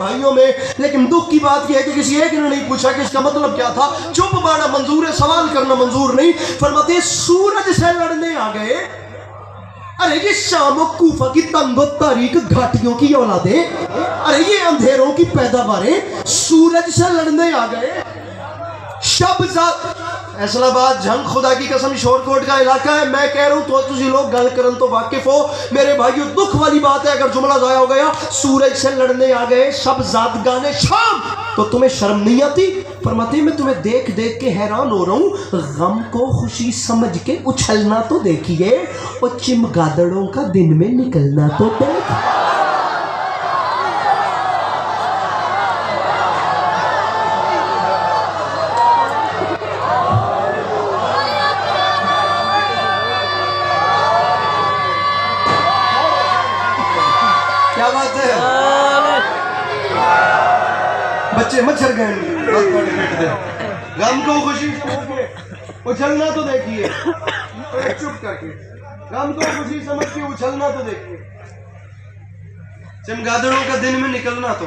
भाइयों में, लेकिन दुख की बात यह है कि किसी एक ने नहीं पूछा कि इसका मतलब क्या था। चुप बाना मंजूर है, सवाल करना मंजूर नहीं। फरमाते सूरज से लड़ने आ गए। अरे ये शाम कूफा की तंगो तारीख घाटियों की औलादे, अरे ये अंधेरों की पैदावारें सूरज से लड़ने आ गए। शब्द फैसलाबाद झंग खुदा की कसम शोरकोट का इलाका है। मैं कह रहा हूं तो तुझे लोग गल करन तो वाकिफ हो। मेरे भाइयों दुख वाली बात है अगर जुमला जाया हो गया। सूरज से लड़ने आ गए सब जात गाने शाम, तो तुम्हें शर्म नहीं आती? फरमाते मैं तुम्हें देख देख के हैरान हो रहा हूं। गम को खुशी समझ के उछलना तो देखिए, और चिमगादड़ों का दिन में निकलना तो देखिए। क्या बात है? बच्चे मच्छर गए गम को खुशी उछलना तो देखिए, चुप करके गम को खुशी समझ के उछलना तो देखिए, चमगादड़ों का दिन में निकलना तो,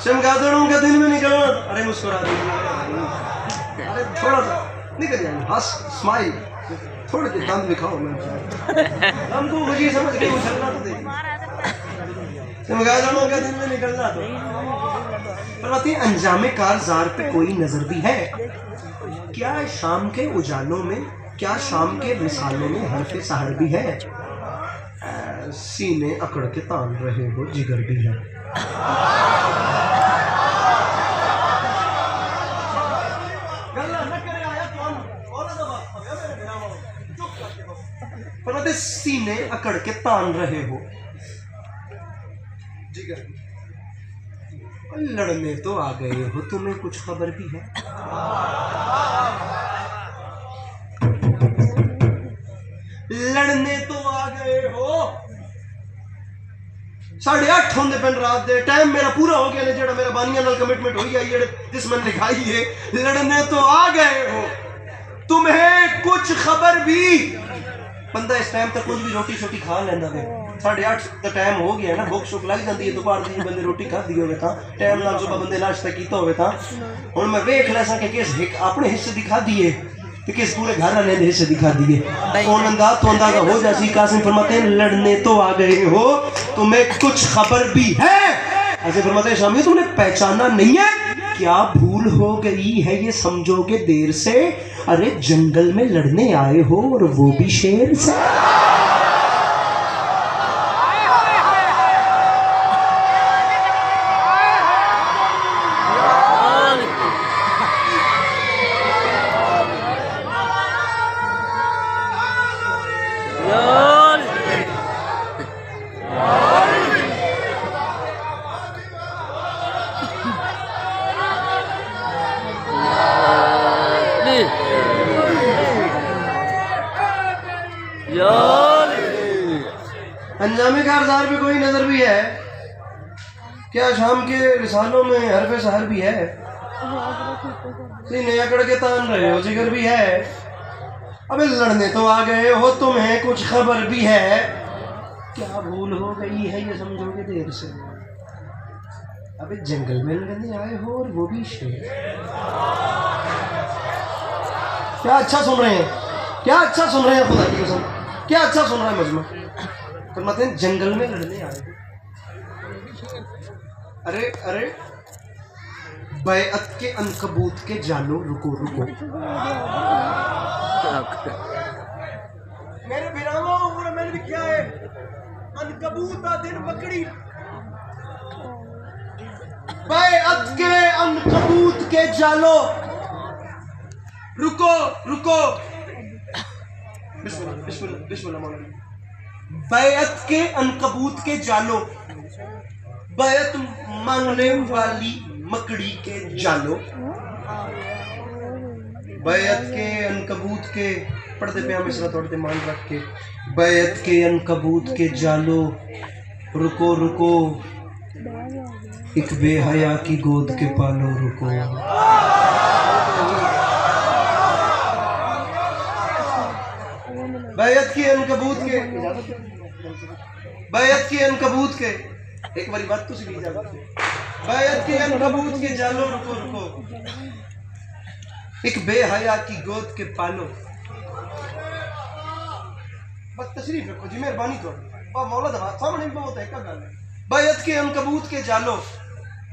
चमगादड़ों का दिन में निकलना। अरे मुस्कुरा दीजिए, अरे थोड़ा सा निकल जाए, हंस स्माइल, थोड़े से दंद दिखाओ। हमको खुशी समझ के उछलना तो देखिए, चमगादड़ों का दिन में निकलना तो। फरमाते अंजामे कारज़ार पे कोई नजर भी है क्या? शाम के उजालों में, क्या शाम के विसालों में हरफे सहर भी है? सीने अकड़ के तान रहे हो जिगर भी है। फरमाते सीने अकड़ के तान रहे हो जिगर भी, लड़ने तो आ गए हो, तुम्हें कुछ खबर भी है? लड़ने तो आ गए हो। 8:30 होंगे पेन रात दे टाइम मेरा पूरा हो गया ने जेड़ा मेरा बानिया नाल कमिटमेंट होई है जिस मैंने लिखाई है। लड़ने तो आ गए हो, तुम्हें कुछ खबर भी? बंदा इस टाइम तक कुछ भी रोटी शोटी खा लेंदा वे। 8:30 का टाइम हो गया ना, भुख शुक लग जाती है दोपहर दी बंदे रोटी खाधी होवे तां टाइम नाल सुबह बंदे नाश्ता कीता होवे तां। हुण मैं वेख लैसा कि किस अपने हिस्से दिखा दिए ते किस पूरे घर वाले दे हिस्से दिखा दिए। ओनंदा तो अंदाजा हो जासी। कासिम फरमाते हैं लड़ने तो आ गए हो, तुम्हें कुछ खबर भी है? ऐसे फरमाते हैं शामी तुमने पहचाना नहीं है? क्या भूल हो गई है ये समझोगे देर से? अरे जंगल में लड़ने आए हो और वो भी शेर से। अंजामे कारज़ार पे कोई नजर भी है क्या? शाम के रिसालों में हरफे सहर भी है। सीने अकड़ के तान रहे हो जिगर भी है। अबे लड़ने तो आ गए हो, तुम्हें कुछ खबर भी है? क्या भूल हो गई है ये समझोगे देर से? अबे जंगल में लड़ने आए हो और वो भी शेर। क्या अच्छा सुन रहे हैं? क्या अच्छा सुन रहे हैं? खुदा की कसम क्या अच्छा सुन रहा है मजमा। फरमाते हैं जंगल में लड़ने आए हो। अरे अरे बैअत के अनकबूत के जालो रुको रुको। मेरे बिरामा उम्र मैंने भी क्या है अनकबूत का दिन पकड़ी। बैअत के अनकबूत के जालो रुको रुको। बिस्मिल्लाह बिस्मिल्लाह बिस्मिल्लाह मौलाना। बैअत के अनकबूत के जालो, बैअत मांगने वाली मकड़ी के जालो। बैअत के अनकबूत के पढ़ते पे मिसरा तोड़ते मान रख के। बैअत के अनकबूत के जालो रुको रुको, एक बेहया की गोद के पालो रुको। बैअत की अनकबूत के बैत के अनकबूत के, एक बारी बात तो सुनी जाती, बैत के अनकबूत के जालो रुको रुको, एक बेहया की गोद के पालो। बस तशरीफ रखो जी, मेहरबानी करो। मौला दबा सामने भी बहुत है क्या गल है। बैत के अनकबूत के जालो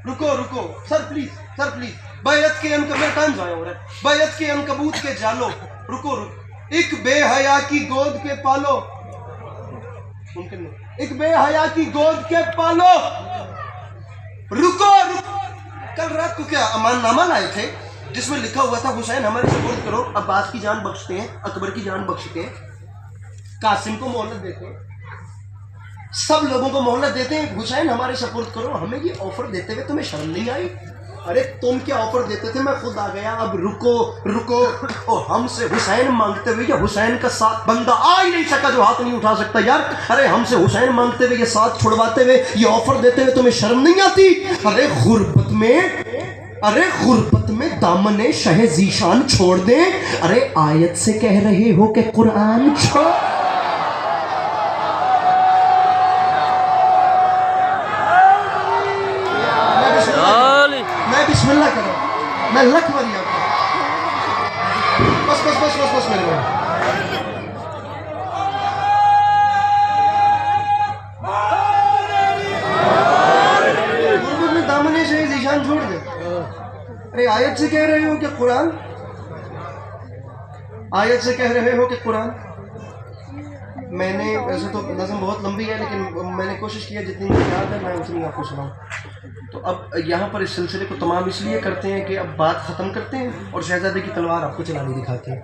रुको रुको, सर प्लीज सर प्लीज, बैत के अनकबूत टाइम जाया हो रहा है, बैत के अनकबूत के जालो रुको रुको, एक बेहया की गोद के पालो, मुमकिन नहीं, एक बेहया की गोद के पालो, रुको रुको। कल रात को क्या अमाननामा लाए थे जिसमें लिखा हुआ था हुसैन हमारे सुपुर्द करो, अब्बास की जान बख्शते हैं, अकबर की जान बख्शते हैं, कासिम को मोहलत देते हैं, सब लोगों को मोहलत देते हैं, हुसैन हमारे सुपुर्द करो। हमें ये ऑफर देते हुए तुम्हें शर्म नहीं आई? अरे तुम क्या ऑफर देते थे, मैं खुद आ गया, अब रुको रुको, और हमसे हुसैन मांगते हुए, या हुसैन का साथ बंदा आ ही नहीं सका जो हाथ नहीं उठा सकता यार। अरे हमसे हुसैन मांगते हुए, ये साथ छुड़वाते हुए, ये ऑफर देते हुए तुम्हें शर्म नहीं आती? अरे गुर्बत में, अरे गुर्बत में दामने शह जीशान छोड़ दे। अरे आयत से कह रहे हो कि कुरान छोड़। मैं बिस्मिल्लाह कर रहा हूं, मैं लख वाली आपको, बस बस बस बस बस मेरे भाई, गुर्बत में दामने शह जीशान छोड़ दे। अरे आयत से कह रहे हो कि कुरान, आयत से कह रहे हो कि कुरान। मैंने वैसे तो नज़म बहुत लंबी है, लेकिन मैंने कोशिश किया जितनी मुझे याद है मैं उतनी आपको सुनाऊं। तो अब यहाँ पर इस सिलसिले को तमाम इसलिए करते हैं कि अब बात ख़त्म करते हैं और शहजादे की तलवार आपको चलानी दिखाते हैं।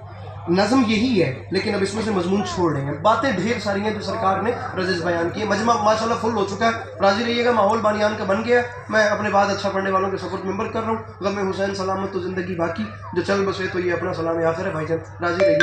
नज़म यही है, लेकिन अब इसमें से मजमून छोड़ रहे हैं। बातें ढेर सारी हैं जो सरकार ने रजिस बयान की है। मजमा माशाल्लाह फुल हो चुका है, राजी रहिएगा, माहौल बानियान का बन गया। मैं अपने बाद अच्छा पढ़ने वालों के सपोर्ट मेंबर कर रहा हूँ। गम हुसैन सलामत तो ज़िंदगी बाकी, जो चल बसे तो ये अपना सलाम आखिर है भाईजान, राजी रहिए।